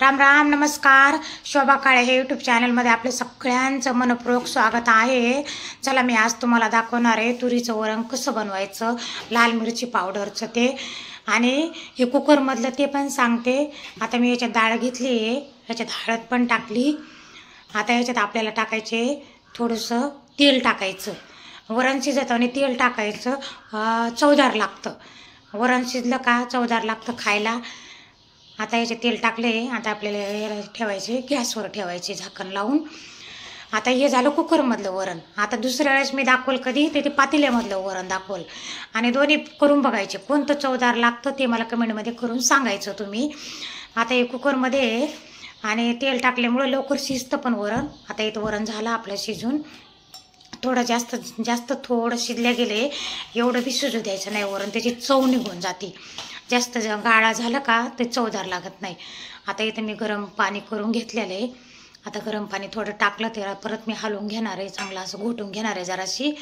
राम राम नमस्कार. शोभा काळे हे यूट्यूब चॅनलमध्ये आपले सगळ्यांचं मनपूर्वक स्वागत आहे. चला मी आज तुम्हाला दाखवणार आहे तुरीचं वरण कसं बनवायचं, लाल मिरची पावडरचं ते, आणि हे कुकरमधलं ते पण सांगते. आता मी याच्यात डाळ घेतली आहे, याच्यात हळद पण टाकली. आता याच्यात आपल्याला टाकायचे थोडंसं तेल टाकायचं. वरण शिजताना तेल टाकायचं, चवदार लागतं. वरण शिजलं का चवदार लागतं खायला. आता याचे तेल टाकले. आता आपल्याला याला ठेवायचे, गॅसवर ठेवायचे झाकण लावून. आता हे झालं कुकरमधलं वरण. आता दुसऱ्या वेळेस मी दाखवल कधी ते पातेल्यामधलं वरण दाखवल, आणि दोन्ही करून बघायचे कोणतं चवदार लागतं ते मला कमेंटमध्ये करून सांगायचं तुम्ही. आता हे कुकरमध्ये आणि तेल टाकल्यामुळं लवकर शिजतं पण वरण. आता इथं वरण झालं आपलं शिजून. थोडं जास्त थोडं शिजल्या गेले, एवढं बी शिजू द्यायचं नाही वरण, त्याची चव निघून जाते. जास्त गाळा झालं का ते चवदार लागत नाही. आता इथं मी गरम पाणी करून घेतलेलं आहे. आता गरम पाणी थोडं टाकलं त्याला परत मी हलवून घेणार आहे, चांगलं असं घोटून घेणार आहे जराशी.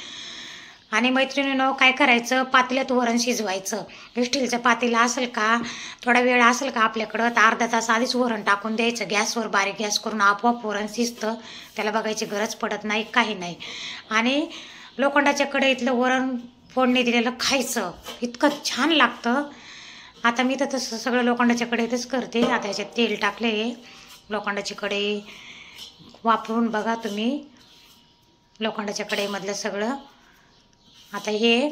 आणि मैत्रिणीनं काय करायचं, पातेल्यात वरण शिजवायचं. स्टीलचं पातेलं असेल का, थोडा वेळ असेल का आपल्याकडं, तर अर्धा तास आधीच वरण टाकून द्यायचं गॅसवर. बारीक गॅस करून आपोआप वरण शिजतं, त्याला बघायची गरज पडत नाही, काही नाही. आणि लोखंडाच्या कढईतलं वरण फोडणी दिलेलं खायचं, इतकं छान लागतं. आता मी तर तसं सगळं लोखंडाच्या कढईतच करते. आता याच्यात तेल टाकले. लोखंडाची कढई वापरून बघा तुम्ही, लोखंडाच्या कढईमधलं सगळं. आता हे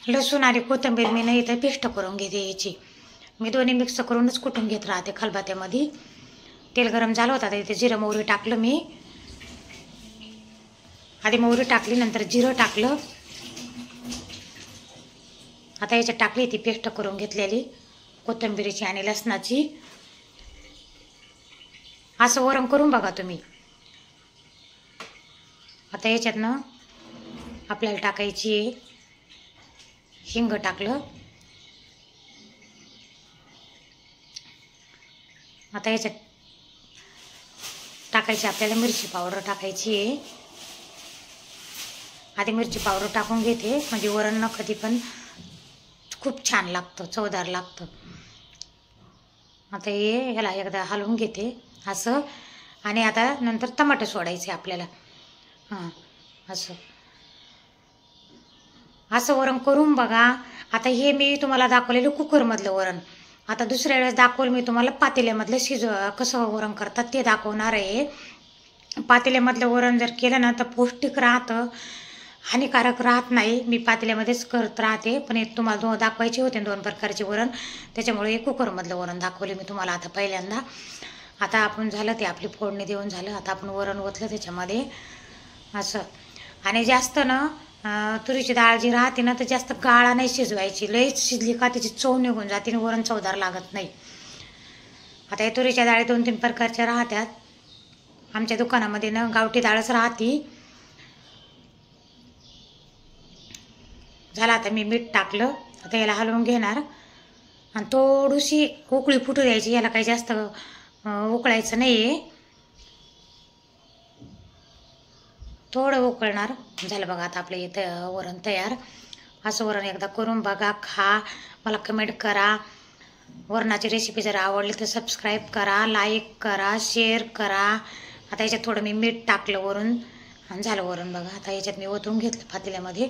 लसूण आणि कोथिंबीर मी नाही तर पेस्ट करून घेते याची. मी दोन्ही मिक्स करूनच कुटून घेत राहते खलबत्त्यामध्ये. तेल गरम झालं होतं. आता इथे जिरं मोहरी टाकलं मी. आधी मोहरी टाकली, नंतर जिरं टाकलं. आता याच्यात टाकली ती पेस्ट करून घेतलेली कोथिंबीरीची आणि लसणाची. असं वरण करून बघा तुम्ही. आता याच्यातनं आपल्याला टाकायची हिंग टाकलं. आता याच्यात टाकायची आपल्याला मिरची पावडर टाकायची आहे. आधी मिरची पावडर टाकून घेते, म्हणजे वरण न कधी पण खूप छान लागतं, चवदार लागतं. आता हे ह्याला एकदा हलवून घेते असं. आणि आता नंतर टमाटर सोडायचे आपल्याला. असं असं वरण करून बघा. आता हे मी तुम्हाला दाखवलेलं कुकरमधलं वरण. आता दुसऱ्या वेळेस दाखवलं मी तुम्हाला पातेल्यामधलं कसं वरण करतात ते दाखवणार आहे. पातेल्यामधलं वरण जर केलं ना तर पौष्टिक राहतं, हानिकारक राहत नाही. मी पातेल्यामध्येच करत राहते, पण एक तुम्हाला दाखवायचे होते 2 प्रकारचे वरण, त्याच्यामुळे एक कुकरमधलं वरण दाखवले मी तुम्हाला आता पहिल्यांदा. आता आपण झालं ते आपली फोडणी देऊन झालं. आता आपण वरण ओतलं त्याच्यामध्ये असं. आणि जास्त ना तुरीची डाळ जी राहते ना तर जास्त गाळा नाही शिजवायची. लईच शिजली का त्याची चव निघून जाते आणि वरण चवदार लागत नाही. आता या तुरीच्या डाळी 2-3 प्रकारच्या राहतात. आमच्या दुकानामध्ये ना गावठी डाळच राहते. झालं. आता मी मीठ टाकलं. आता याला हलवून घेणार आणि थोडीशी उकळी फुटू द्यायची. याला काही जास्त उकळायचं नाही आहे, थोडं उकळणार. झालं बघा. आता आपलं इथं वरण तयार. असं वरण एकदा करून बघा, खा, मला कमेंट करा. वरणाची रेसिपी जर आवडली तर सबस्क्राईब करा, लाईक करा, शेअर करा. आता याच्यात थोडं मी मीठ टाकलं वरून आणि झालं वरण बघा. आता याच्यात मी ओतून घेतलं पातेल्यामध्ये.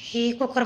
ही कुकर